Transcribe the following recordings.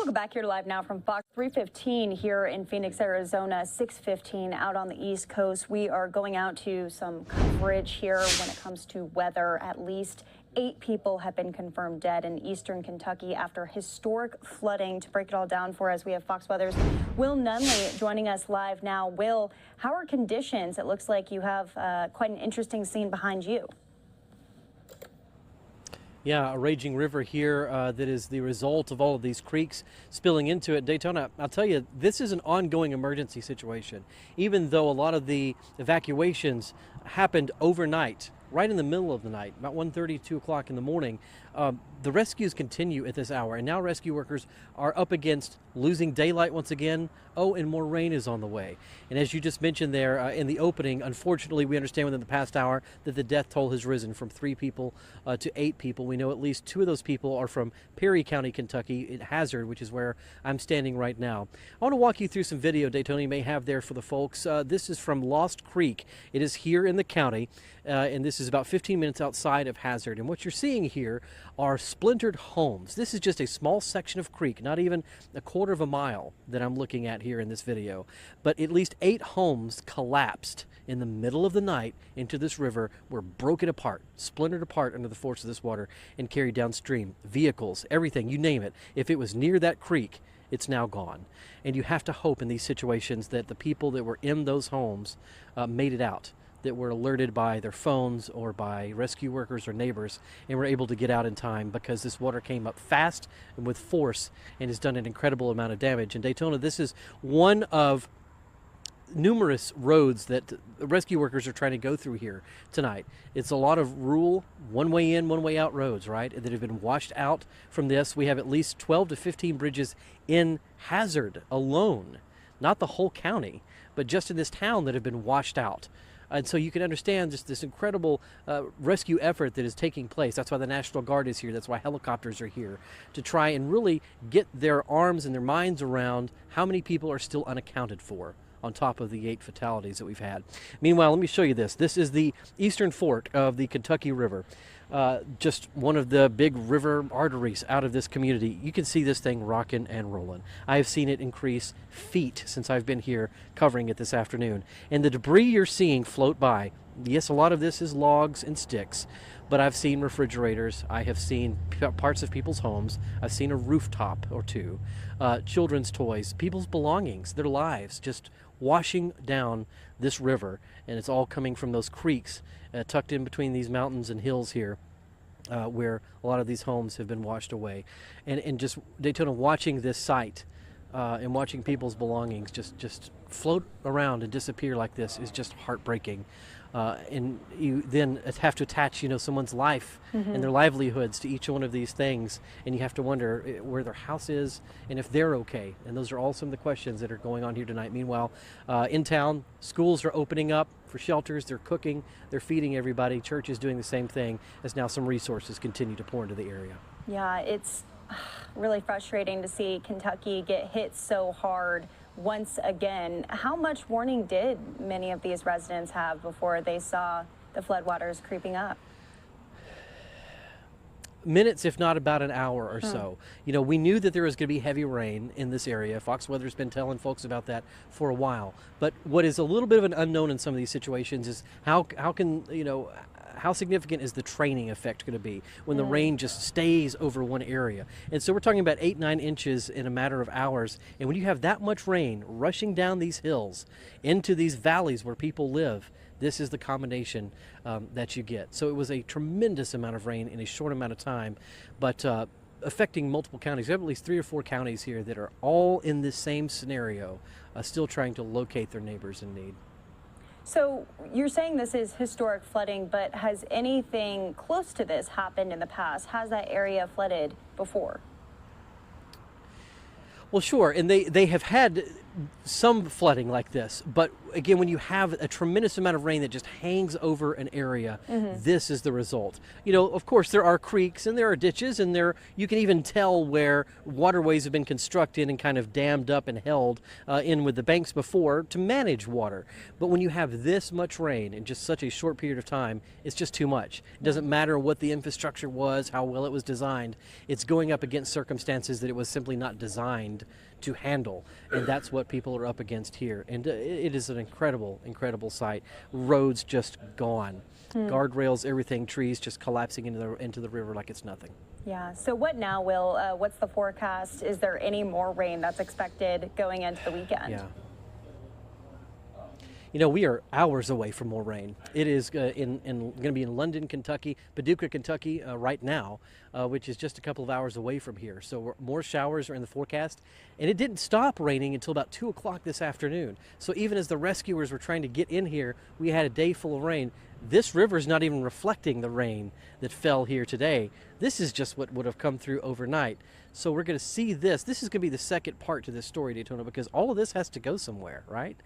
Welcome back here to Live Now from Fox. 3:15 here in Phoenix, Arizona, 6:15 out on the East Coast. We are going out to some coverage here when it comes to weather. At least 8 people have been confirmed dead in eastern Kentucky after historic flooding. To break it all down for us, we have Fox Weather's Will Nunley joining us live now. Will, how are conditions? It looks like you have quite an interesting scene behind you. Yeah, a raging river here that is the result of all of these creeks spilling into it. Daytona, I'll tell you, this is an ongoing emergency situation. Even though a lot of the evacuations happened overnight, right in the middle of the night, about 1:30, 2 o'clock in the morning, the rescues continue at this hour. And now rescue workers are up against losing daylight once again. Oh, and more rain is on the way. And as you just mentioned there in the opening, unfortunately, we understand within the past hour that the death toll has risen from 3 people to 8 people. We know at least 2 of those people are from Perry County, Kentucky, in Hazard, which is where I'm standing right now. I want to walk you through some video, Daytona, you may have there for the folks. This is from Lost Creek. It is here in the county, and this is about 15 minutes outside of Hazard. And what you're seeing here are splintered homes. This is just a small section of creek, not even a quarter of a mile that I'm looking at here in this video. But at least 8 homes collapsed in the middle of the night into this river, were broken apart, splintered apart under the force of this water and carried downstream. Vehicles, everything, you name it. If it was near that creek, it's now gone. And you have to hope in these situations that the people that were in those homes made it out, that were alerted by their phones or by rescue workers or neighbors and were able to get out in time, because this water came up fast and with force and has done an incredible amount of damage. In Daytona, this is one of numerous roads that rescue workers are trying to go through here tonight. It's a lot of rural one way in, one way out roads, right, that have been washed out from this. We have at least 12 to 15 bridges in Hazard alone, not the whole county, but just in this town that have been washed out. And so you can understand just this incredible rescue effort that is taking place. That's why the National Guard is here. That's why helicopters are here, to try and really get their arms and their minds around how many people are still unaccounted for, on top of the 8 fatalities that we've had. Meanwhile, let me show you this. This is the eastern fork of the Kentucky River. Just one of the big river arteries out of this community. You can see this thing rocking and rolling. I have seen it increase feet since I've been here covering it this afternoon. And the debris you're seeing float by, yes, a lot of this is logs and sticks, but I've seen refrigerators, I have seen parts of people's homes, I've seen a rooftop or 2, children's toys, people's belongings, their lives, just washing down this river. And it's all coming from those creeks tucked in between these mountains and hills here, where a lot of these homes have been washed away. And just Daytona, watching this site and watching people's belongings just float around and disappear like this is just heartbreaking. And you then have to attach, someone's life and their livelihoods to each one of these things, and you have to wonder where their house is and if they're okay. And those are all some of the questions that are going on here tonight. Meanwhile, in town, schools are opening up for shelters. They're cooking, they're feeding everybody. Church is doing the same thing, as now some resources continue to pour into the area. Yeah, it's really frustrating to see Kentucky get hit so hard once again. How much warning did many of these residents have before they saw the floodwaters creeping up? Minutes, if not about an hour or so. We knew that there was going to be heavy rain in this area. Fox Weather's been telling folks about that for a while. But what is a little bit of an unknown in some of these situations is how significant is the training effect going to be when the rain just stays over one area? And so we're talking about 8-9 inches in a matter of hours. And when you have that much rain rushing down these hills into these valleys where people live, this is the combination that you get. So it was a tremendous amount of rain in a short amount of time, but affecting multiple counties. We have at least 3 or 4 counties here that are all in this same scenario, still trying to locate their neighbors in need. So you're saying this is historic flooding, but has anything close to this happened in the past? Has that area flooded before? Well, sure, and they have had some flooding like this, but again, when you have a tremendous amount of rain that just hangs over an area, this is the result. You know, of course, there are creeks and there are ditches, and you can even tell where waterways have been constructed and kind of dammed up and held in with the banks before to manage water. But when you have this much rain in just such a short period of time, it's just too much. It doesn't matter what the infrastructure was, how well it was designed. It's going up against circumstances that it was simply not designed to handle, and that's what people are up against here. And it is an incredible, incredible sight. Roads just gone, guardrails, everything, trees just collapsing into the river like it's nothing. Yeah. So what now, Will? What's the forecast? Is there any more rain that's expected going into the weekend? Yeah. You know, we are hours away from more rain. It is going to be in London, Kentucky, Paducah, Kentucky right now, which is just a couple of hours away from here. So more showers are in the forecast. And it didn't stop raining until about 2 o'clock this afternoon. So even as the rescuers were trying to get in here, we had a day full of rain. This river is not even reflecting the rain that fell here today. This is just what would have come through overnight. So we're going to see this. This is going to be the second part to this story, Daytona, because all of this has to go somewhere, right?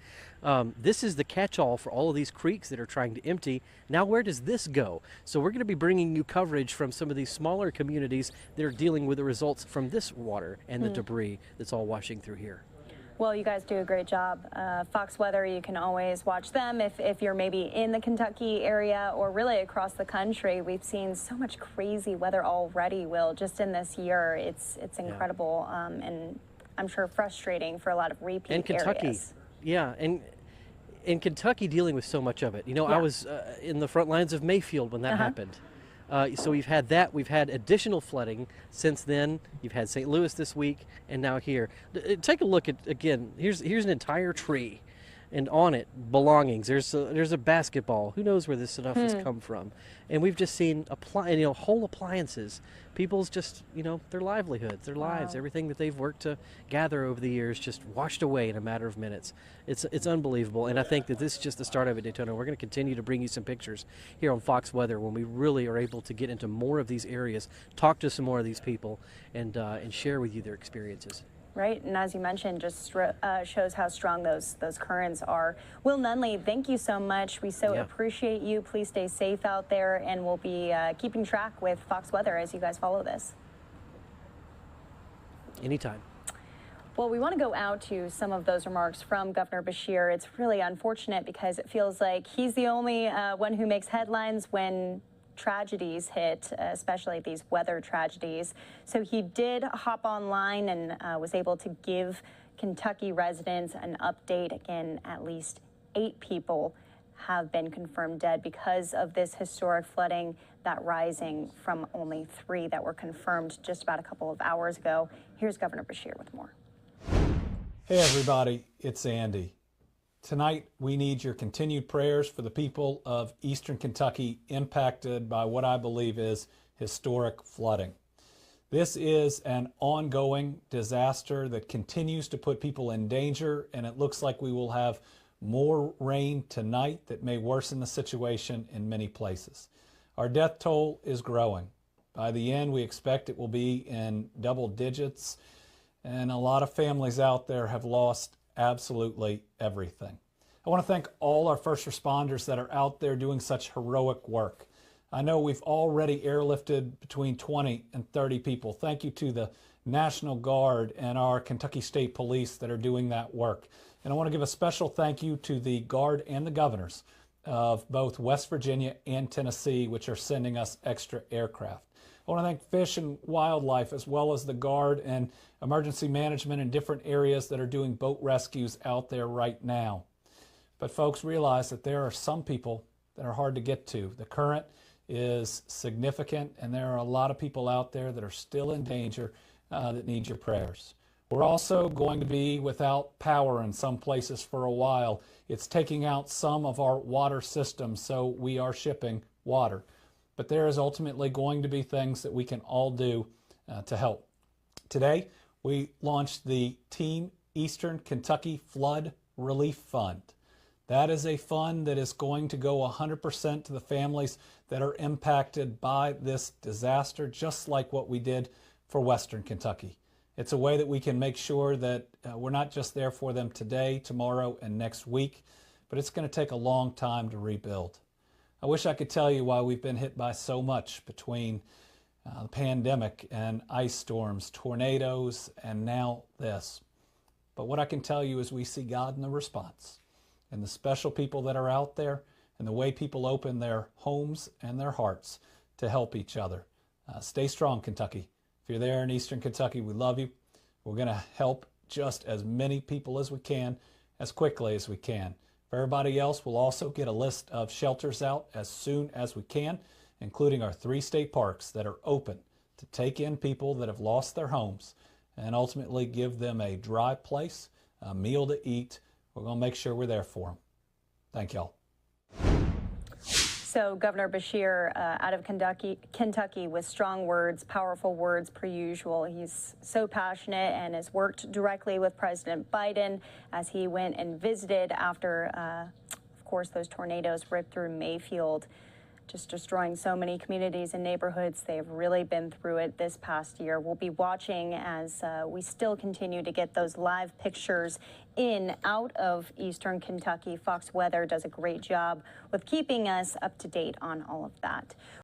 This is the catch-all for all of these creeks that are trying to empty. Now, where does this go? So we're going to be bringing you coverage from some of these smaller communities that are dealing with the results from this water and the debris that's all washing through here. Well, you guys do a great job. Fox Weather, you can always watch them if you're maybe in the Kentucky area or really across the country. We've seen so much crazy weather already, Will, just in this year. It's incredible, and I'm sure frustrating for a lot of repeat and Kentucky, areas. Yeah, and in Kentucky dealing with so much of it. You know, I was in the front lines of Mayfield when that happened. So we've had that. We've had additional flooding since then. You've had St. Louis this week, and now here. Take a look at, again, here's an entire tree, and on it, belongings. There's a basketball. Who knows where this stuff has come from? And we've just seen whole appliances. People's just, their livelihoods, their lives, everything that they've worked to gather over the years just washed away in a matter of minutes. It's unbelievable, and I think that this is just the start of it, Daytona. We're going to continue to bring you some pictures here on Fox Weather when we really are able to get into more of these areas, talk to some more of these people, and share with you their experiences. Right, and as you mentioned, just shows how strong those currents are. Will Nunley, thank you so much. We so appreciate you. Please stay safe out there, and we'll be keeping track with Fox Weather as you guys follow this. Anytime. Well, we want to go out to some of those remarks from Governor Beshear. It's really unfortunate because it feels like he's the only one who makes headlines when tragedies hit, especially these weather tragedies. So he did hop online and was able to give Kentucky residents an update. Again, at least 8 people have been confirmed dead because of this historic flooding, that rising from only 3 that were confirmed just about a couple of hours ago. Here's Governor Beshear with more. Hey everybody, it's Andy. Tonight, we need your continued prayers for the people of Eastern Kentucky impacted by what I believe is historic flooding. This is an ongoing disaster that continues to put people in danger, and it looks like we will have more rain tonight that may worsen the situation in many places. Our death toll is growing. By the end, we expect it will be in double digits, and a lot of families out there have lost absolutely everything. I want to thank all our first responders that are out there doing such heroic work. I know we've already airlifted between 20 and 30 people. Thank you to the National Guard and our Kentucky State Police that are doing that work. And I want to give a special thank you to the Guard and the governors of both West Virginia and Tennessee, which are sending us extra aircraft. I want to thank Fish and Wildlife, as well as the Guard and Emergency Management in different areas that are doing boat rescues out there right now. But folks, realize that there are some people that are hard to get to. The current is significant, and there are a lot of people out there that are still in danger that need your prayers. We're also going to be without power in some places for a while. It's taking out some of our water systems, so we are shipping water. But there is ultimately going to be things that we can all do to help. Today, we launched the Team Eastern Kentucky Flood Relief Fund. That is a fund that is going to go 100% to the families that are impacted by this disaster, just like what we did for Western Kentucky. It's a way that we can make sure that we're not just there for them today, tomorrow, and next week, but it's going to take a long time to rebuild. I wish I could tell you why we've been hit by so much between the pandemic and ice storms, tornadoes, and now this. But what I can tell you is we see God in the response, and the special people that are out there, and the way people open their homes and their hearts to help each other. Stay strong, Kentucky. If you're there in Eastern Kentucky, we love you. We're going to help just as many people as we can, as quickly as we can. For everybody else, we'll also get a list of shelters out as soon as we can, including our 3 state parks that are open to take in people that have lost their homes and ultimately give them a dry place, a meal to eat. We're going to make sure we're there for them. Thank y'all. So Governor Beshear out of Kentucky with strong words, powerful words per usual. He's so passionate and has worked directly with President Biden as he went and visited after, of course, those tornadoes ripped through Mayfield, just destroying so many communities and neighborhoods. They've really been through it this past year. We'll be watching as we still continue to get those live pictures out of Eastern Kentucky. Fox Weather does a great job with keeping us up to date on all of that.